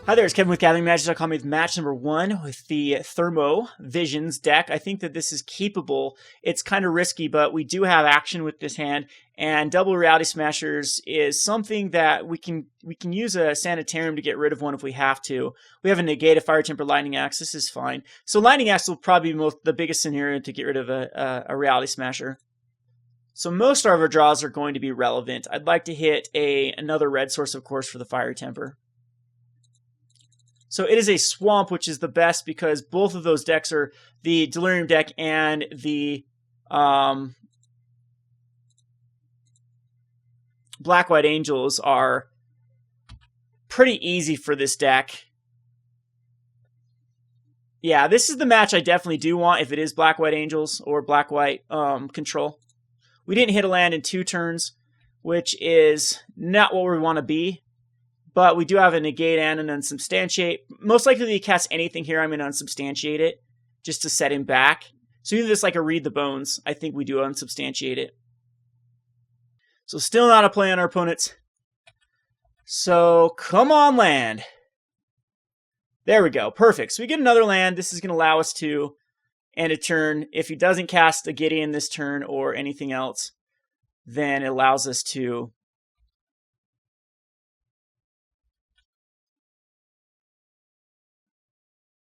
Hi there, it's Kevin with GatheringMagic.com with match number 1 with the Thermo-Visions deck. I think that this is capable. It's kind of risky, but we do have action with this hand, and double Reality Smashers is something that we can use a Sanitarium to get rid of one if we have to. We have a Negate, a Fire Temper, Lightning Axe. This is fine. So Lightning Axe will probably be the biggest scenario to get rid of a Reality Smasher. So most of our draws are going to be relevant. I'd like to hit another red source, of course, for the Fire Temper. So it is a swamp, which is the best because both of those decks are the Delirium deck and the Black-White Angels are pretty easy for this deck. Yeah, this is the match I definitely do want if it is Black-White Angels or Black-White control. We didn't hit a land in 2 turns, which is not what we want to be. But we do have a Negate and an Unsubstantiate. Most likely if he casts anything here, I'm going to Unsubstantiate it just to set him back. So either this like a Read the Bones, I think we do Unsubstantiate it. So still not a play on our opponents. So come on, land. There we go. Perfect. So we get another land. This is going to allow us to end a turn. If he doesn't cast a Gideon this turn or anything else, then it allows us to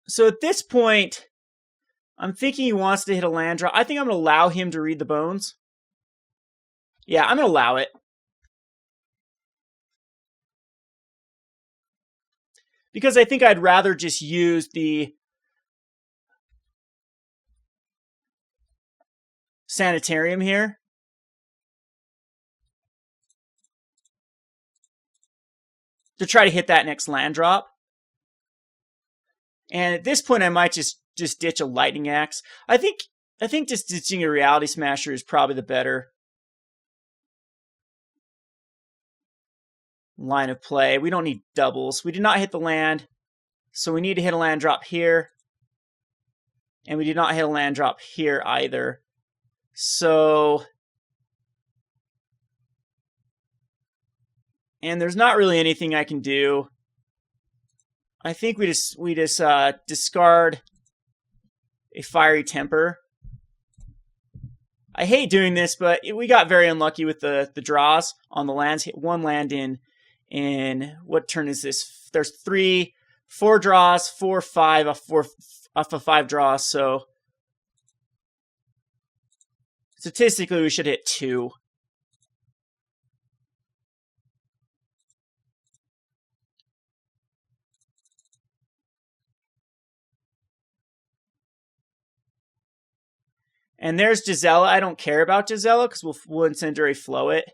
So at this point, I'm thinking he wants to hit a land draw. I think I'm going to allow him to Read the Bones. Yeah, I'm going to allow it. Because I think I'd rather just use the Sanitarium here. To try to hit that next land drop. And at this point, I might just ditch a Lightning Axe. I think just ditching a Reality Smasher is probably the better line of play. We don't need doubles. We did not hit the land, so we need to hit a land drop here. And we did not hit a land drop here either. So, and there's not really anything I can do. I think we just discard a Fiery Temper. I hate doing this, but we got very unlucky with the draws on the lands. Hit one land in what turn is this? There's 4 draws, 4, 5 off of 5 draws. So statistically, we should hit 2. And there's Gisela. I don't care about Gisela because we'll Incendiary Flow it.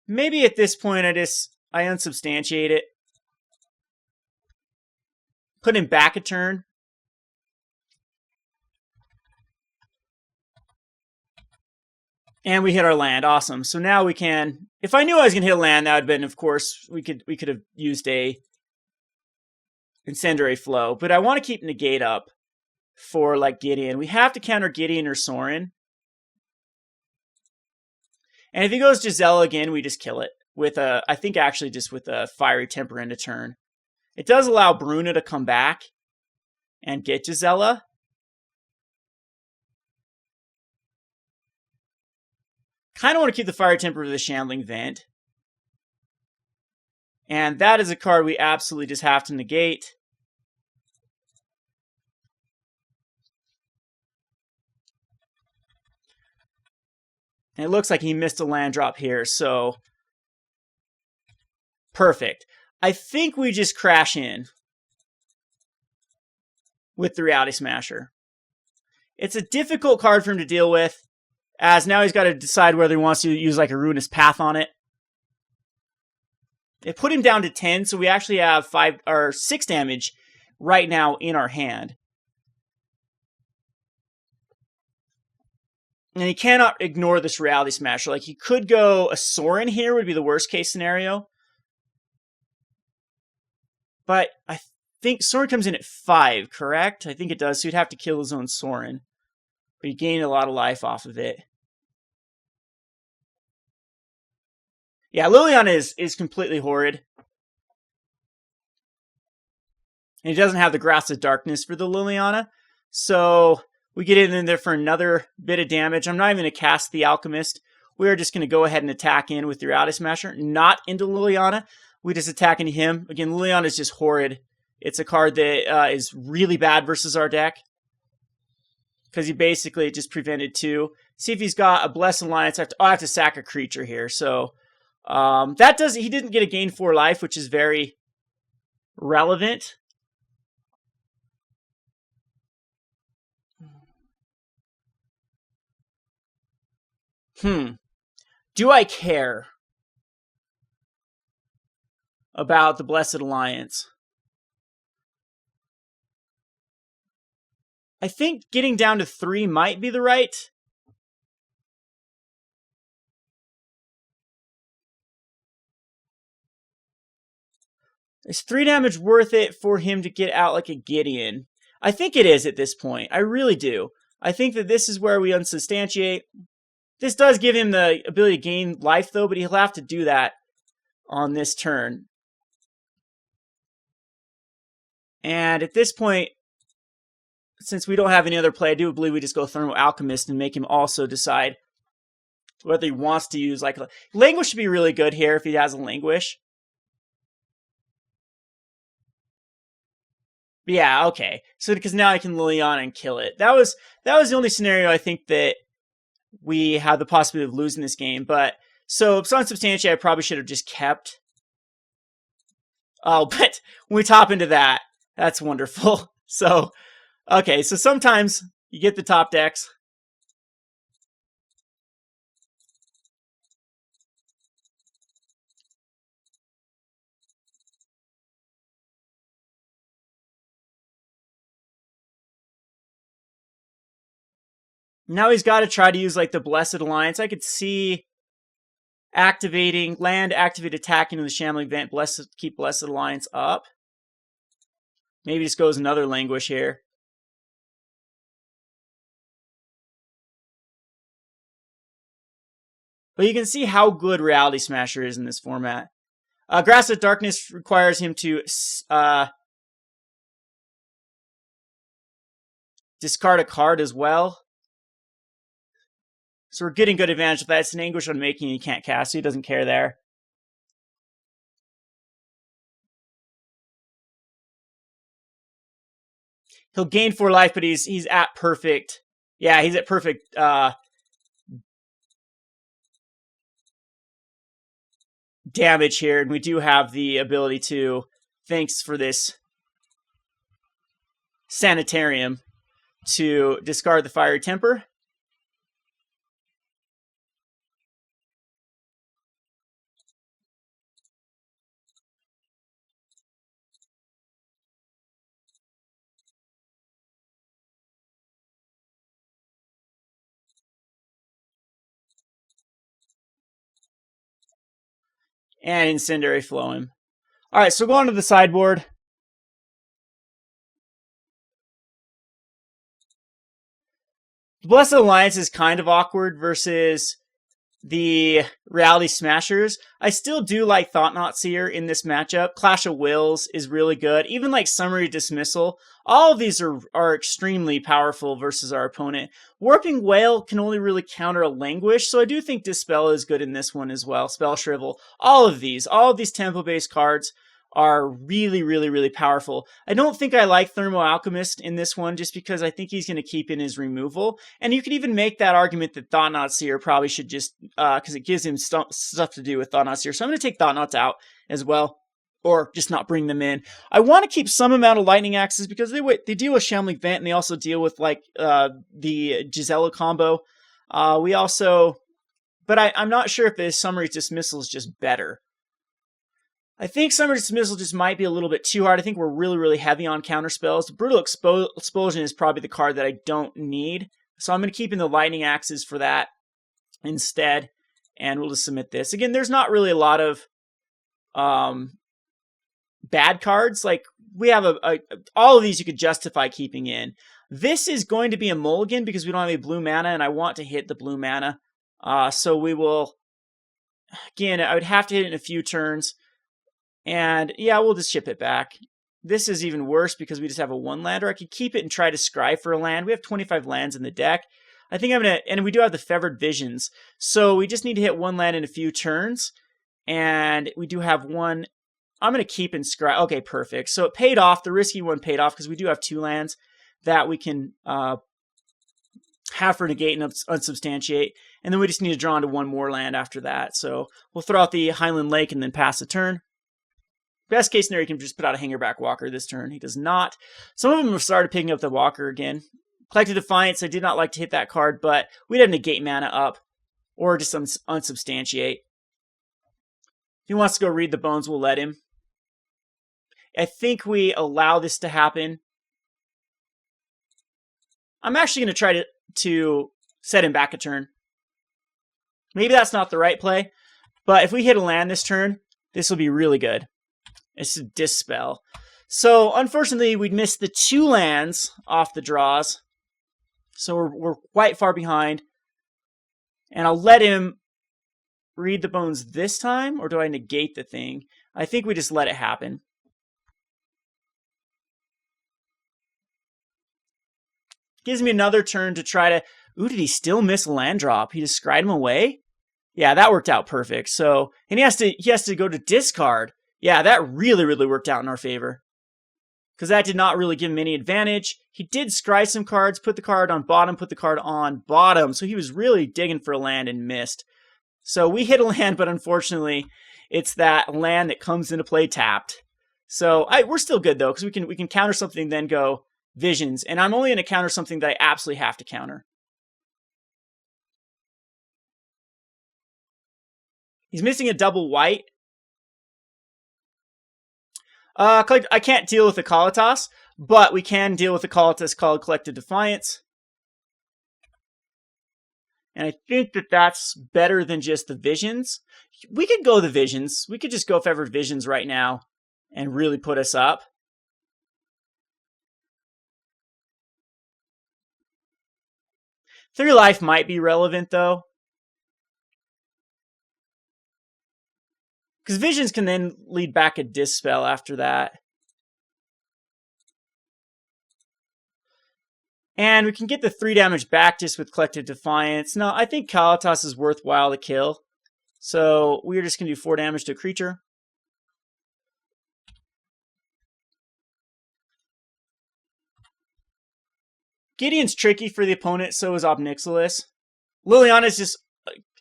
Maybe at this point I Unsubstantiate it. Put him back a turn. And we hit our land. Awesome. So now we can, if I knew I was going to hit a land, that would have been, of course, we could have used a Incendiary Flow. But I want to keep Negate up for like Gideon. We have to counter Gideon or Sorin. And if he goes Gisela again, we just kill it with I think actually just with a Fiery Temper end of turn. It does allow Bruna to come back and get Gisela. Kind of want to keep the Fiery Temper for the Shambling Vent. And that is a card we absolutely just have to negate. And it looks like he missed a land drop here, so perfect. I think we just crash in with the Reality Smasher. It's a difficult card for him to deal with, as now he's got to decide whether he wants to use like a Ruinous Path on it. It put him down to 10, so we actually have 5 or 6 damage right now in our hand. And he cannot ignore this Reality Smasher. Like, he could go a Sorin here, would be the worst case scenario. But I think Sorin comes in at 5, correct? I think it does, so he'd have to kill his own Sorin. But he gained a lot of life off of it. Yeah, Liliana is completely horrid. And he doesn't have the Grasp of Darkness for the Liliana. So we get in there for another bit of damage. I'm not even going to cast the Alchemist. We are just going to go ahead and attack in with the Reality Smasher. Not into Liliana. We just attack into him. Again, Liliana is just horrid. It's a card that is really bad versus our deck. Because he basically just prevented 2. See if he's got a Blessed Alliance. I have to sack a creature here. So he didn't get a gain 4 life, which is very relevant. Do I care about the Blessed Alliance? I think getting down to 3 might be the right. Is 3 damage worth it for him to get out like a Gideon? I think it is at this point. I really do. I think that this is where we unsubstantiate. This does give him the ability to gain life, though, but he'll have to do that on this turn. And at this point, since we don't have any other play, I do believe we just go Thermo-Alchemist and make him also decide whether he wants to use, like, Languish should be really good here if he has a Languish. Yeah, okay. So because now I can Liliana and kill it. That was the only scenario I think that we had the possibility of losing this game. But so Unsubstantiate I probably should have just kept. Oh, but when we top into that, that's wonderful. So okay, so sometimes you get the top decks. Now he's got to try to use like the Blessed Alliance. I could see activating land, activate attacking in the Shambling Vent, keep Blessed Alliance up. Maybe just goes another Languish here. But you can see how good Reality Smasher is in this format. Grasp of Darkness requires him to discard a card as well. So we're getting good advantage of that. It's an Anguish on making he can't cast, so he doesn't care there. He'll gain 4 life, but he's at perfect. Yeah, he's at perfect damage here, and we do have the ability to, thanks for this Sanitarium, to discard the Fiery Temper. And Incendiary Flow him. Alright, so going to the sideboard. The Blessed Alliance is kind of awkward versus the Reality Smashers. I still do like Thought-Knot Seer in this matchup. Clash of Wills is really good. Even like Summary Dismissal. All of these are extremely powerful versus our opponent. Warping Wail can only really counter a Languish, so I do think Dispel is good in this one as well. Spell Shrivel. All of these tempo-based cards are really, really, really powerful. I don't think I like Thermo-Alchemist in this one just because I think he's going to keep in his removal. And you could even make that argument that Thought-Knot Seer probably should just, because it gives him stuff to do with Thought-Knot Seer. So I'm going to take Thought-Knots out as well, or just not bring them in. I want to keep some amount of Lightning Axes because they deal with Shambling Vent and they also deal with like the Gisela combo. But I'm not sure if the Summary Dismissal is just better. I think Summary Dismissal just might be a little bit too hard. I think we're really, really heavy on counter spells. The Brutal Expulsion is probably the card that I don't need. So I'm going to keep in the Lightning Axes for that instead. And we'll just submit this. Again, there's not really a lot of bad cards. Like, we have all of these you could justify keeping in. This is going to be a mulligan because we don't have any blue mana, and I want to hit the blue mana. So we will... Again, I would have to hit it in a few turns. And yeah, we'll just ship it back. this is even worse because we just have a 1-lander. I could keep it and try to scry for a land. We have 25 lands in the deck. I think I'm going to, and we do have the Fevered Visions. So we just need to hit 1 land in a few turns. And we do have 1. I'm going to keep and scry. Okay, perfect. So it paid off. The risky one paid off because we do have 2 lands that we can have for Negate and Unsubstantiate. And then we just need to draw into 1 more land after that. So we'll throw out the Highland Lake and then pass the turn. Best case scenario, you can just put out a Hangerback Walker this turn. He does not. Some of them have started picking up the Walker again. Collective Defiance, I did not like to hit that card, but we'd have Negate mana up. Or just Unsubstantiate. If he wants to go read the bones, we'll let him. I think we allow this to happen. I'm actually going to try to set him back a turn. Maybe that's not the right play, but if we hit a land this turn, this will be really good. It's a Dispel. So, unfortunately, we'd missed the 2 lands off the draws. So we're quite far behind. And I'll let him read the bones this time, or do I negate the thing? I think we just let it happen. Gives me another turn to try to... Ooh, did he still miss a land drop? He just scried him away? Yeah, that worked out perfect. So, and he has to go to discard. Yeah, that really, really worked out in our favor. Because that did not really give him any advantage. He did scry some cards, put the card on bottom, put the card on bottom. So he was really digging for a land and missed. So we hit a land, but unfortunately, it's that land that comes into play tapped. So we're still good though, because we can counter something, then go Visions. And I'm only going to counter something that I absolutely have to counter. He's missing a double white. I can't deal with the Kalatas, but we can deal with the Kalatas called Collective Defiance. And I think that that's better than just the Visions. We could go the Visions. We could just go Fevered Visions right now and really put us up. Three Life might be relevant, though. Because Visions can then lead back a Dispel after that. And we can get the 3 damage back just with Collective Defiance. No, I think Kalatas is worthwhile to kill. So we're just going to do 4 damage to a creature. Gideon's tricky for the opponent, so is Obnixilis. Liliana's just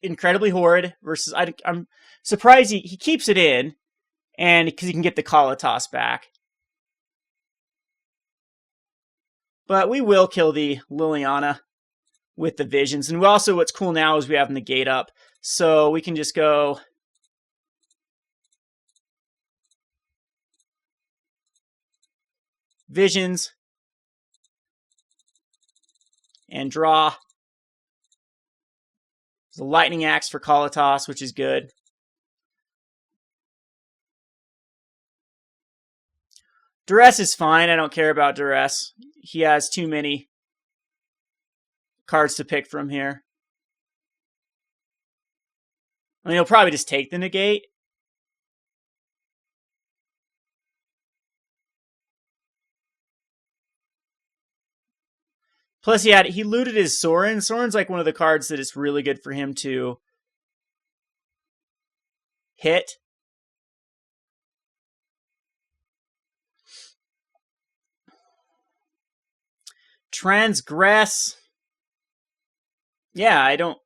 incredibly horrid versus... I'm surprised he keeps it in, and because he can get the Kalatas back. But we will kill the Liliana with the Visions. And also what's cool now is we have Negate up. So we can just go... Visions. And draw. There's a Lightning Axe for Kalatas, which is good. Duress is fine. I don't care about Duress. He has too many cards to pick from here. I mean, he'll probably just take the Negate. Plus, he looted his Sorin. Sorin's like one of the cards that is really good for him to hit. Transgress. Yeah, I don't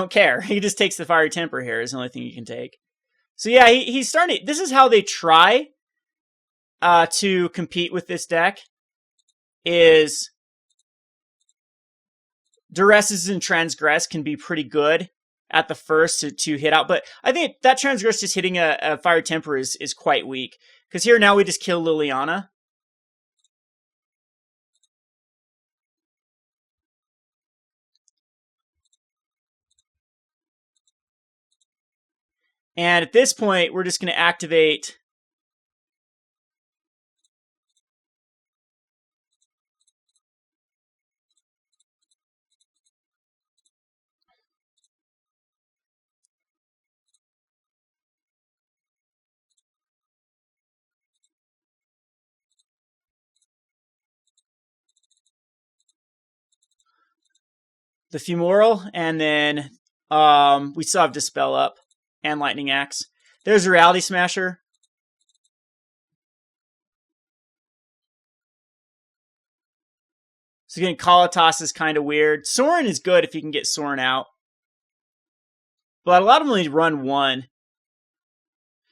care. He just takes the Fiery Temper here is the only thing you can take. So yeah, he's starting. This is how they try to compete with this deck. Is Duresses and Transgress can be pretty good at the first to hit out, but I think that Transgress just hitting a Fire Temper is quite weak. Because here now we just kill Liliana. And at this point, we're just going to activate the Fumarole, and then we still have Dispel up and Lightning Axe. There's a Reality Smasher. So getting Kalatas is kind of weird. Sorin is good if you can get Sorin out. But a lot of them only run 1.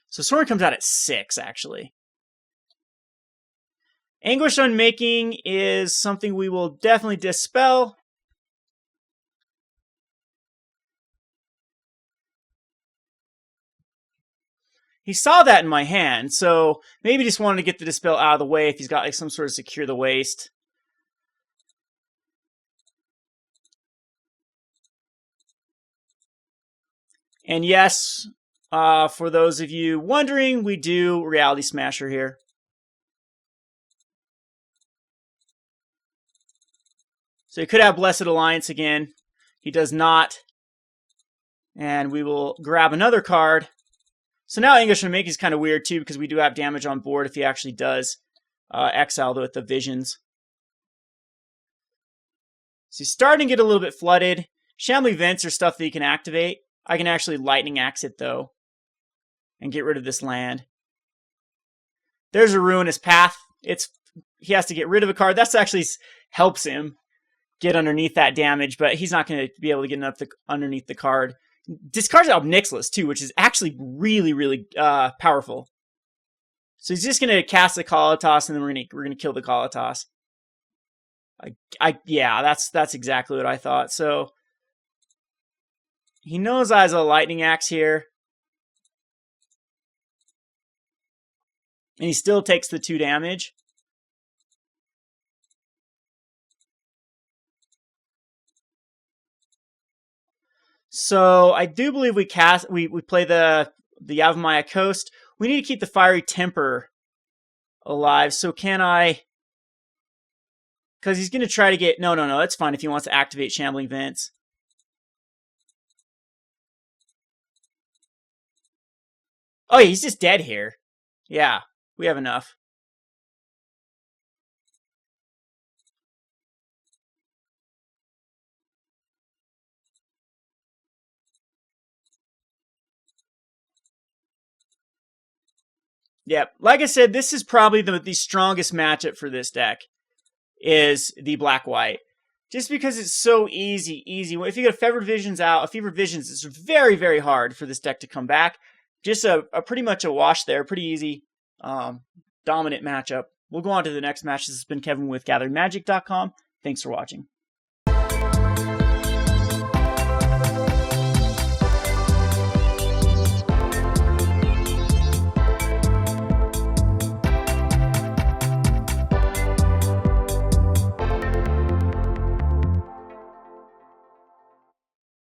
So Sorin comes out at 6, actually. Anguish Unmaking is something we will definitely Dispel. He saw that in my hand, so maybe just wanted to get the Dispel out of the way if he's got like some sort of Secure the Waste. And yes, for those of you wondering, we do Reality Smasher here. So he could have Blessed Alliance again. He does not. And we will grab another card. So now English Unmaking is kind of weird too, because we do have damage on board if he actually does exile with the Visions. So he's starting to get a little bit flooded. Shambling Vents are stuff that he can activate. I can actually Lightning Axe it though, and get rid of this land. There's a Ruinous Path. He has to get rid of a card. That's actually helps him get underneath that damage, but he's not going to be able to get underneath the card. Discards out Nixless too, which is actually really, really powerful. So he's just going to cast the Kalatas, and then we're going to kill the Kalatas. Yeah, that's exactly what I thought. So he knows I have a Lightning Axe here, and he still takes the 2 damage. So I do believe we play the Yavimaya Coast. We need to keep the Fiery Temper alive. So can I? Because he's going to try to get... No, that's fine if he wants to activate Shambling Vents. Oh, yeah, he's just dead here. Yeah, we have enough. Yep. Like I said, this is probably the strongest matchup for this deck, is the black-white. Just because it's so easy. If you get a Fevered Visions out, it's very, very hard for this deck to come back. Just a pretty much a wash there. Pretty easy, dominant matchup. We'll go on to the next match. This has been Kevin with GatheringMagic.com. Thanks for watching.